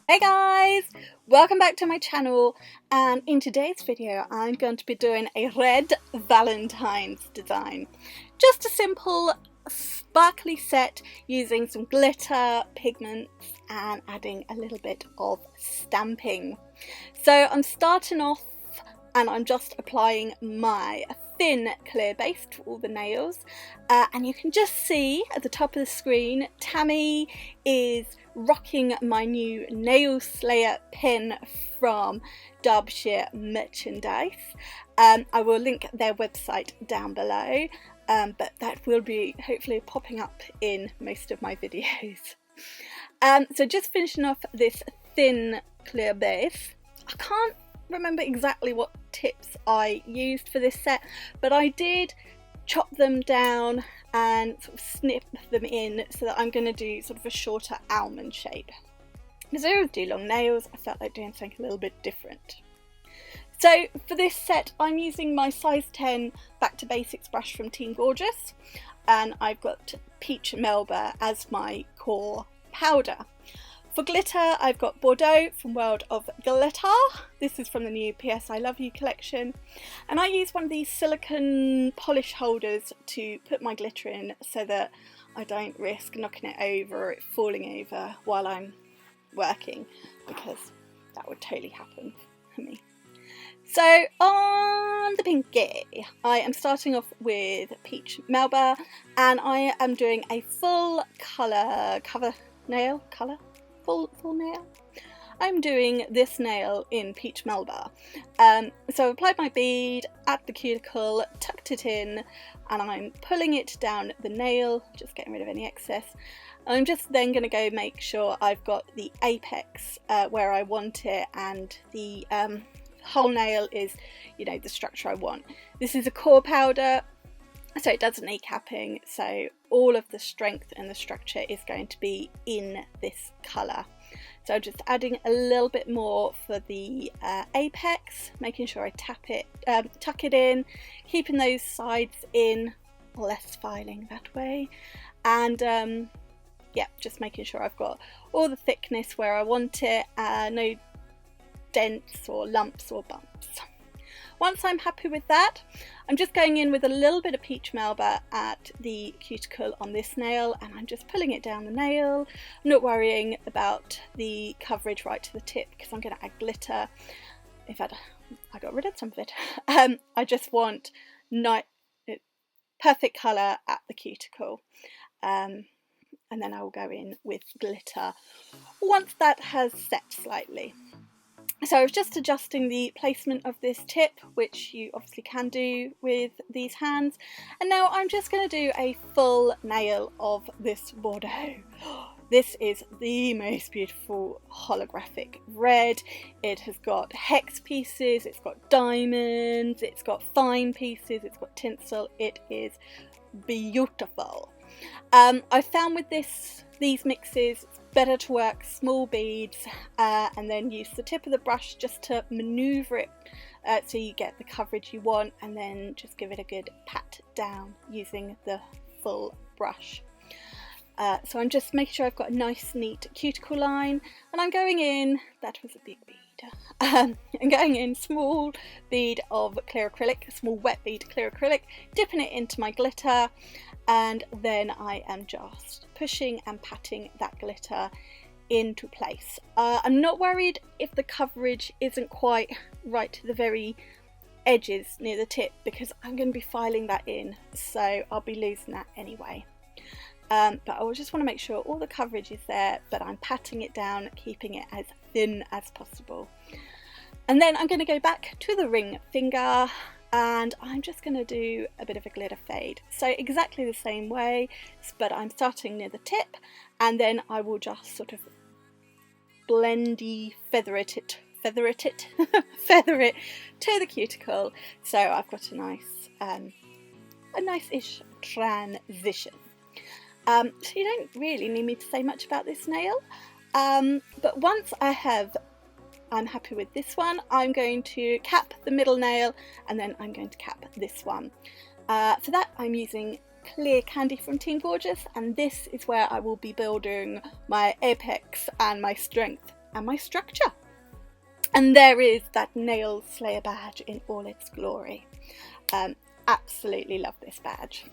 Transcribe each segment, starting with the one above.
Hey guys! Welcome back to my channel, and in today's video I'm going to be doing a red Valentine's design. Just a simple sparkly set using some glitter, pigments and adding a little bit of stamping. So I'm starting off and I'm just applying my thin clear base to all the nails, and you can just see at the top of the screen Tammy is rocking my new Nail Slayer pin from Derbyshire Merchandise. I will link their website down below, but that will be hopefully popping up in most of my videos. So just finishing off this thin clear base. I can't remember exactly what tips I used for this set, but I did chop them down and sort of snip them in so that I'm going to do sort of a shorter almond shape. Because I always do long nails, I felt like doing something a little bit different. So for this set I'm using my size 10 Back to Basics brush from Team Gorgeous, and I've got Peach Melba as my core powder. For glitter, I've got Bordeaux from World of Glitter. This is from the new PS I Love You collection. And I use one of these silicone polish holders to put my glitter in so that I don't risk knocking it over or it falling over while I'm working, because that would totally happen for me. So on the pinky, I am starting off with Peach Melba, and I am doing a full nail. I'm doing this nail in Peach Melba. So I've applied my bead at the cuticle, tucked it in, and I'm pulling it down the nail, just getting rid of any excess. I'm just then going to go make sure I've got the apex where I want it, and the whole nail is, you know, the structure I want. This is a core powder, so it doesn't need capping, so all of the strength and the structure is going to be in this colour. So I'm just adding a little bit more for the apex, making sure I tuck it in, keeping those sides in, less filing that way, and yeah, just making sure I've got all the thickness where I want it, no dents or lumps or bumps. Once I'm happy with that, I'm just going in with a little bit of Peach Melba at the cuticle on this nail, and I'm just pulling it down the nail. I'm not worrying about the coverage right to the tip because I'm going to add glitter. In fact, I got rid of some of it. I just want perfect colour at the cuticle. And then I will go in with glitter once that has set slightly. So I was just adjusting the placement of this tip, which you obviously can do with these hands. And now I'm just going to do a full nail of this Bordeaux. This is the most beautiful holographic red. It has got hex pieces, it's got diamonds, it's got fine pieces, it's got tinsel. It is beautiful. I found with these mixes it's better to work small beads and then use the tip of the brush just to maneuver it so you get the coverage you want, and then just give it a good pat down using the full brush. So I'm just making sure I've got a nice neat cuticle line, and I'm going in, that was a big bead, I'm going in small bead of clear acrylic, a small wet bead clear acrylic, dipping it into my glitter, and then I am just pushing and patting that glitter into place. I'm not worried if the coverage isn't quite right to the very edges near the tip, because I'm going to be filing that in, so I'll be losing that anyway. But I just want to make sure all the coverage is there, but I'm patting it down, keeping it as thin as possible. And then I'm going to go back to the ring finger, and I'm just going to do a bit of a glitter fade. So exactly the same way, but I'm starting near the tip, and then I will just sort of feather it to the cuticle. So I've got a nice-ish transition. So you don't really need me to say much about this nail, but once I'm happy with this one, I'm going to cap the middle nail, and then I'm going to cap this one. For that I'm using Clear Candy from Team Gorgeous, and this is where I will be building my apex and my strength and my structure. And there is that Nail Slayer badge in all its glory. Absolutely love this badge.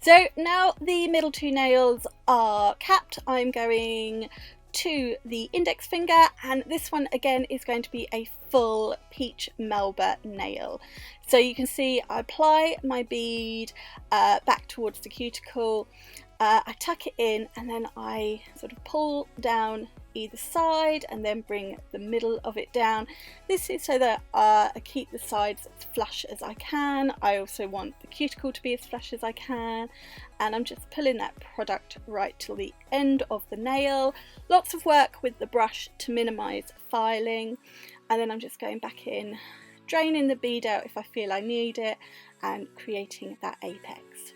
So now the middle two nails are capped, I'm going to the index finger, and this one again is going to be a full peach Melba nail. So you can see I apply my bead back towards the cuticle, I tuck it in, and then I sort of pull down either side and then bring the middle of it down. This is so that I keep the sides as flush as I can. I also want the cuticle to be as flush as I can, and I'm just pulling that product right till the end of the nail. Lots of work with the brush to minimise filing, and then I'm just going back in, draining the bead out if I feel I need it, and creating that apex.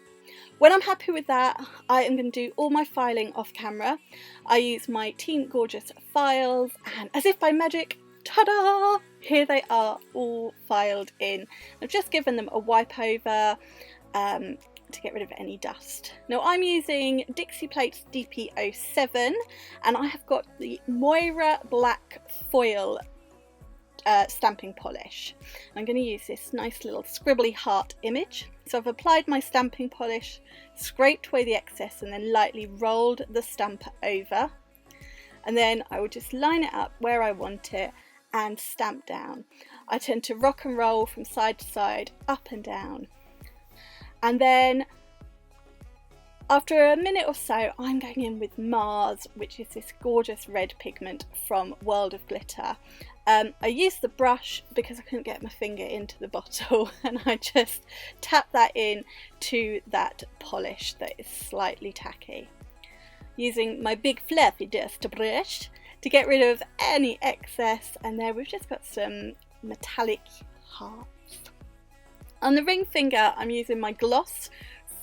When I'm happy with that, I am going to do all my filing off camera. I use my Team Gorgeous files, and as if by magic, ta-da! Here they are, all filed in. I've just given them a wipe over to get rid of any dust. Now I'm using Dixie Plates DP07, and I have got the Moyra black foil stamping polish. I'm going to use this nice little scribbly heart image. So I've applied my stamping polish, scraped away the excess, and then lightly rolled the stamp over. And then I will just line it up where I want it and stamp down. I tend to rock and roll from side to side, up and down. And then after a minute or so, I'm going in with Mars, which is this gorgeous red pigment from World of Glitter. I used the brush because I couldn't get my finger into the bottle, and I just tap that in to that polish that is slightly tacky. Using my big fluffy dust brush to get rid of any excess, and there we've just got some metallic hearts. On the ring finger, I'm using my gloss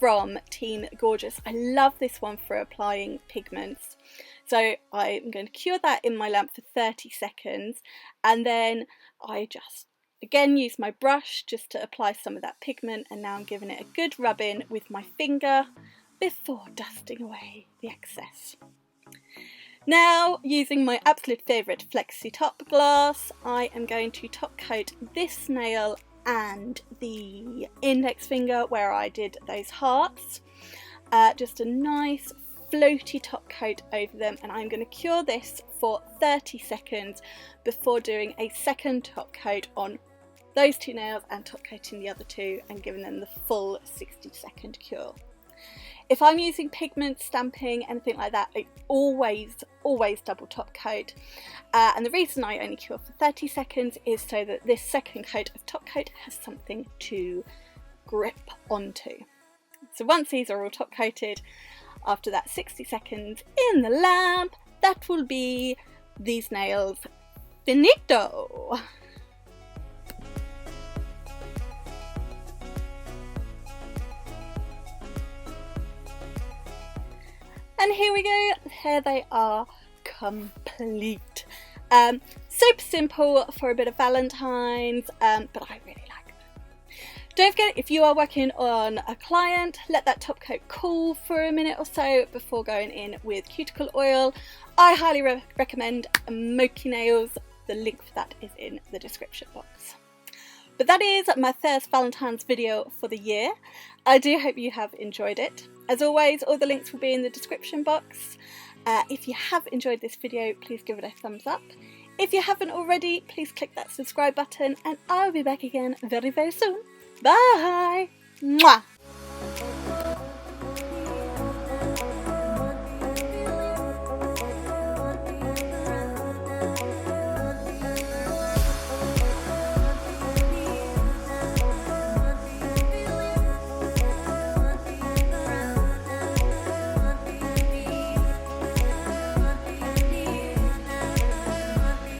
from Team Gorgeous. I love this one for applying pigments. So I'm going to cure that in my lamp for 30 seconds, and then I just again use my brush just to apply some of that pigment, and now I'm giving it a good rub in with my finger before dusting away the excess. Now, using my absolute favourite Flexi top glass, I am going to top coat this nail and the index finger where I did those hearts. Just a nice floaty top coat over them, and I'm going to cure this for 30 seconds before doing a second top coat on those two nails and top coating the other two and giving them the full 60-second cure. If I'm using pigment, stamping, anything like that, I always double top coat. And the reason I only cure for 30 seconds is so that this second coat of top coat has something to grip onto. So once these are all top coated, after that 60 seconds in the lamp, that will be these nails finito. And here we go, here they are, complete. Super simple for a bit of Valentine's, but I really like them. Don't forget, if you are working on a client, let that top coat cool for a minute or so before going in with cuticle oil. I highly recommend Emoki nails. The link for that is in the description box. But that is my first Valentine's video for the year. I do hope you have enjoyed it. As always, all the links will be in the description box. If you have enjoyed this video, please give it a thumbs up. If you haven't already, please click that subscribe button and I'll be back again very, very soon. Bye! Mwah!